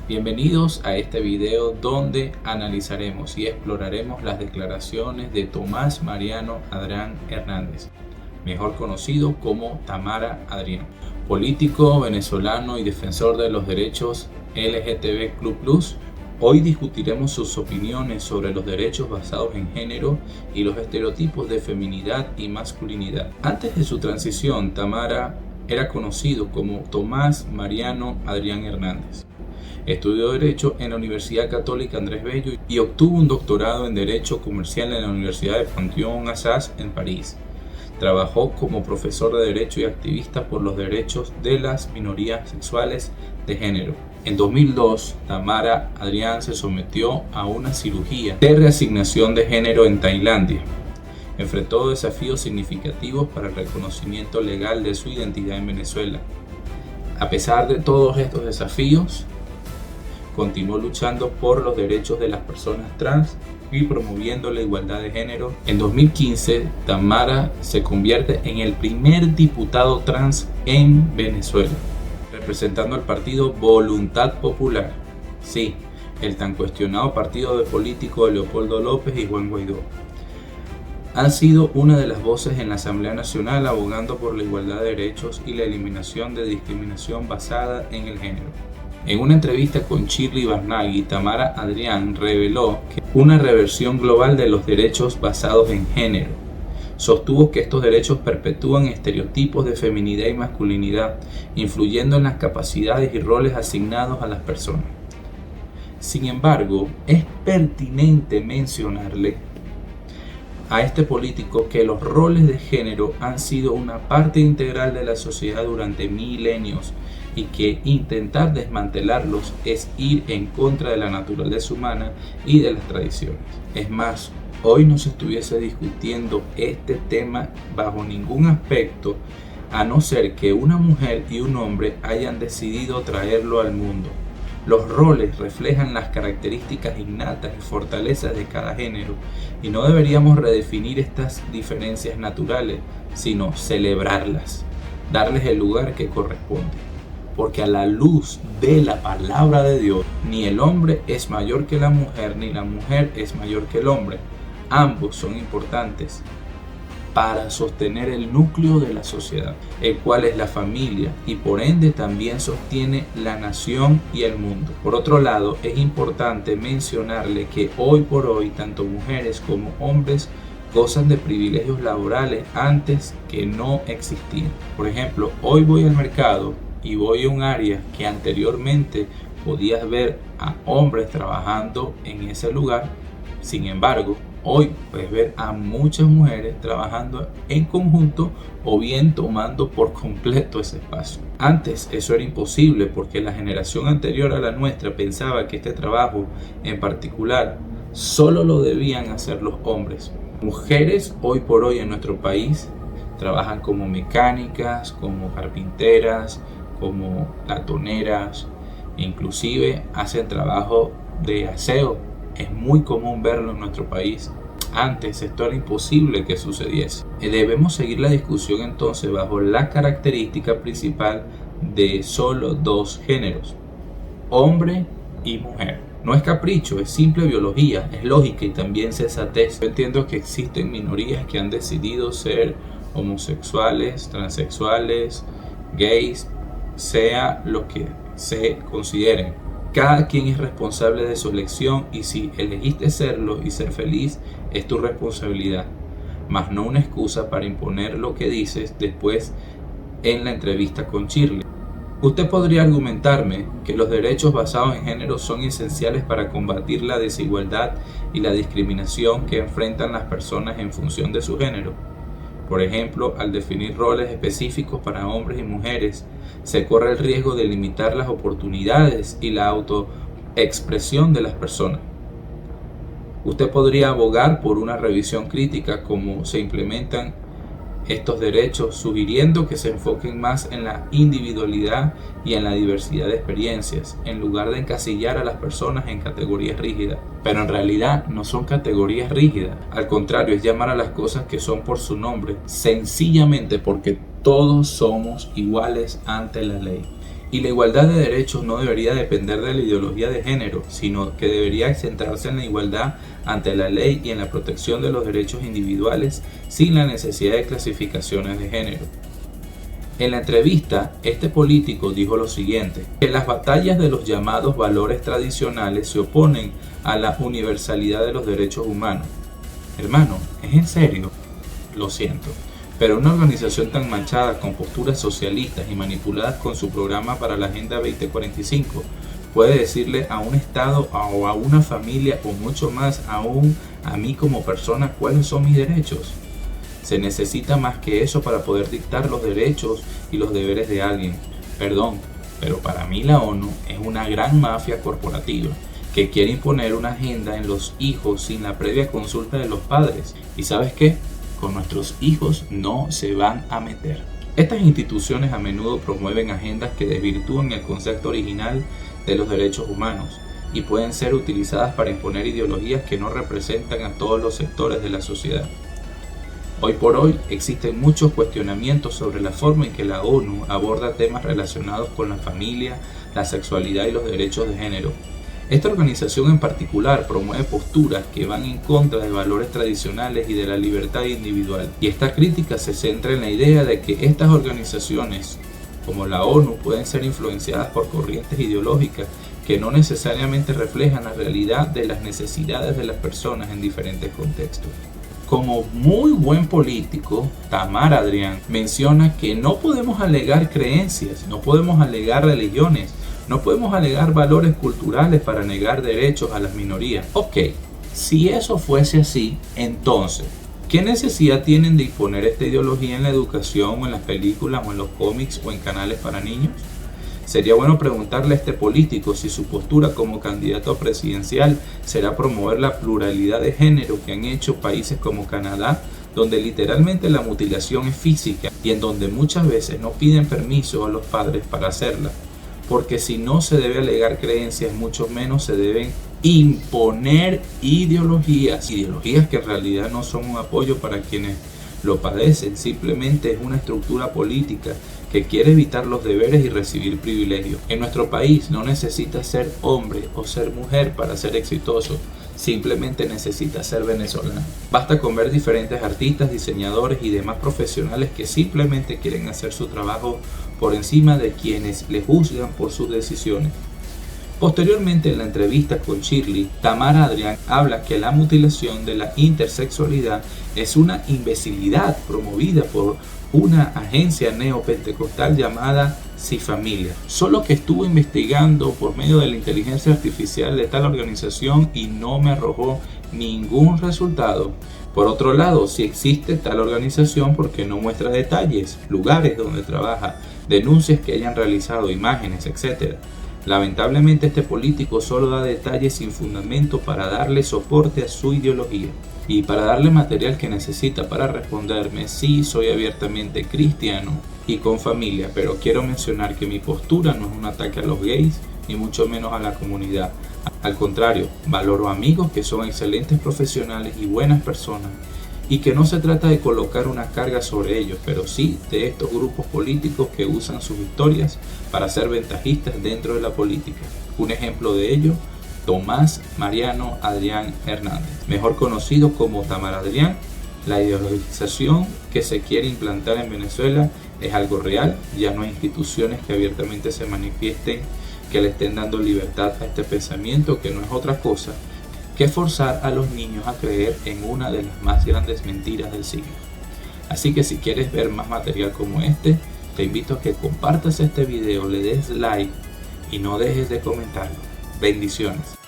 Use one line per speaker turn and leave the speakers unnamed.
Bienvenidos a este video donde analizaremos y exploraremos las declaraciones de Tomás Mariano Adrián Hernández, mejor conocido como Tamara Adrián, político venezolano y defensor de los derechos LGTBQ+. Hoy discutiremos sus opiniones sobre los derechos basados en género y los estereotipos de feminidad y masculinidad. Antes de su transición, Tamara era conocido como Tomás Mariano Adrián Hernández. Estudió Derecho en la Universidad Católica Andrés Bello y obtuvo un doctorado en Derecho Comercial en la Universidad de Panthéon-Assas en París. Trabajó como profesor de Derecho y activista por los derechos de las minorías sexuales de género. En 2002, Tamara Adrián se sometió a una cirugía de reasignación de género en Tailandia. Enfrentó desafíos significativos para el reconocimiento legal de su identidad en Venezuela. A pesar de todos estos desafíos, continuó luchando por los derechos de las personas trans y promoviendo la igualdad de género. En 2015, Tamara se convierte en el primer diputado trans en Venezuela, representando al partido Voluntad Popular. Sí, el tan cuestionado partido de políticos de Leopoldo López y Juan Guaidó. Han sido una de las voces en la Asamblea Nacional abogando por la igualdad de derechos y la eliminación de discriminación basada en el género. En una entrevista con Shirley Barnaghi, Tamara Adrián reveló que una reversión global de los derechos basados en género. Sostuvo que estos derechos perpetúan estereotipos de feminidad y masculinidad, influyendo en las capacidades y roles asignados a las personas. Sin embargo, es pertinente mencionarle a este político que los roles de género han sido una parte integral de la sociedad durante milenios y que intentar desmantelarlos es ir en contra de la naturaleza humana y de las tradiciones. Es más, hoy no se estuviese discutiendo este tema bajo ningún aspecto, a no ser que una mujer y un hombre hayan decidido traerlo al mundo. Los roles reflejan las características innatas y fortalezas de cada género y no deberíamos redefinir estas diferencias naturales, sino celebrarlas, darles el lugar que corresponde. Porque a la luz de la palabra de Dios, ni el hombre es mayor que la mujer, ni la mujer es mayor que el hombre. Ambos son importantes para sostener el núcleo de la sociedad, el cual es la familia, y por ende también sostiene la nación y el mundo. Por otro lado, es importante mencionarle que hoy por hoy, tanto mujeres como hombres gozan de privilegios laborales antes que no existían. Por ejemplo, hoy voy al mercado y voy a un área que anteriormente podías ver a hombres trabajando en ese lugar. Sin embargo, hoy puedes ver a muchas mujeres trabajando en conjunto o bien tomando por completo ese espacio. Antes eso era imposible porque la generación anterior a la nuestra pensaba que este trabajo en particular solo lo debían hacer los hombres. Mujeres hoy por hoy en nuestro país trabajan como mecánicas, como carpinteras, como latoneras, inclusive hacen trabajo de aseo. Es muy común verlo en nuestro país. Antes esto era imposible que sucediese. Debemos seguir la discusión entonces bajo la característica principal de solo dos géneros, hombre y mujer. No es capricho, es simple biología, es lógica y también sensatez. Yo entiendo que existen minorías que han decidido ser homosexuales, transexuales, gays, sea lo que se consideren. Cada quien es responsable de su elección y si elegiste serlo y ser feliz es tu responsabilidad, mas no una excusa para imponer lo que dices después en la entrevista con Shirley. Usted podría argumentarme que los derechos basados en género son esenciales para combatir la desigualdad y la discriminación que enfrentan las personas en función de su género. Por ejemplo, al definir roles específicos para hombres y mujeres, se corre el riesgo de limitar las oportunidades y la autoexpresión de las personas. Usted podría abogar por una revisión crítica como se implementan estos derechos, sugiriendo que se enfoquen más en la individualidad y en la diversidad de experiencias, en lugar de encasillar a las personas en categorías rígidas. Pero en realidad no son categorías rígidas, al contrario, es llamar a las cosas que son por su nombre, sencillamente porque todos somos iguales ante la ley. Y la igualdad de derechos no debería depender de la ideología de género, sino que debería centrarse en la igualdad ante la ley y en la protección de los derechos individuales sin la necesidad de clasificaciones de género. En la entrevista, este político dijo lo siguiente, que las batallas de los llamados valores tradicionales se oponen a la universalidad de los derechos humanos. Hermano, ¿es en serio? Lo siento. Pero una organización tan manchada con posturas socialistas y manipuladas con su programa para la Agenda 2045 puede decirle a un Estado o a una familia o mucho más aún a mí como persona cuáles son mis derechos. Se necesita más que eso para poder dictar los derechos y los deberes de alguien. Perdón, pero para mí la ONU es una gran mafia corporativa que quiere imponer una agenda en los hijos sin la previa consulta de los padres. ¿Y sabes qué? Con nuestros hijos no se van a meter. Estas instituciones a menudo promueven agendas que desvirtúan el concepto original de los derechos humanos y pueden ser utilizadas para imponer ideologías que no representan a todos los sectores de la sociedad. Hoy por hoy existen muchos cuestionamientos sobre la forma en que la ONU aborda temas relacionados con la familia, la sexualidad y los derechos de género. Esta organización en particular promueve posturas que van en contra de valores tradicionales y de la libertad individual. Y esta crítica se centra en la idea de que estas organizaciones, como la ONU, pueden ser influenciadas por corrientes ideológicas que no necesariamente reflejan la realidad de las necesidades de las personas en diferentes contextos. Como muy buen político, Tamara Adrián menciona que no podemos alegar creencias, no podemos alegar religiones, no podemos alegar valores culturales para negar derechos a las minorías. Ok, si eso fuese así, entonces, ¿qué necesidad tienen de imponer esta ideología en la educación o en las películas o en los cómics o en canales para niños? Sería bueno preguntarle a este político si su postura como candidato presidencial será promover la pluralidad de género que han hecho países como Canadá, donde literalmente la mutilación es física y en donde muchas veces no piden permiso a los padres para hacerla. Porque si no se debe alegar creencias, mucho menos se deben imponer ideologías que en realidad no son un apoyo para quienes lo padecen, simplemente es una estructura política que quiere evitar los deberes y recibir privilegios. En nuestro país no necesitas ser hombre o ser mujer para ser exitoso, simplemente necesitas ser venezolano. Basta con ver diferentes artistas, diseñadores y demás profesionales que simplemente quieren hacer su trabajo por encima de quienes le juzgan por sus decisiones. Posteriormente, en la entrevista con Shirley, Tamara Adrián habla que la mutilación de la intersexualidad es una imbecilidad promovida por una agencia neopentecostal llamada Cifamilia. Solo que estuve investigando por medio de la inteligencia artificial de tal organización y no me arrojó ningún resultado. Por otro lado, si existe tal organización, ¿por qué no muestra detalles, lugares donde trabaja, denuncias que hayan realizado, imágenes, etc.? Lamentablemente este político solo da detalles sin fundamento para darle soporte a su ideología y para darle material que necesita para responderme. Sí, soy abiertamente cristiano y con familia, pero quiero mencionar que mi postura no es un ataque a los gays ni mucho menos a la comunidad. Al contrario, valoro amigos que son excelentes profesionales y buenas personas y que no se trata de colocar una carga sobre ellos, pero sí de estos grupos políticos que usan sus historias para ser ventajistas dentro de la política. Un ejemplo de ello, Tomás Mariano Adrián Hernández, mejor conocido como Tamara Adrián. La ideologización que se quiere implantar en Venezuela es algo real, ya no hay instituciones que abiertamente se manifiesten que le estén dando libertad a este pensamiento, que no es otra cosa que forzar a los niños a creer en una de las más grandes mentiras del siglo. Así que si quieres ver más material como este, te invito a que compartas este video, le des like y no dejes de comentarlo. Bendiciones.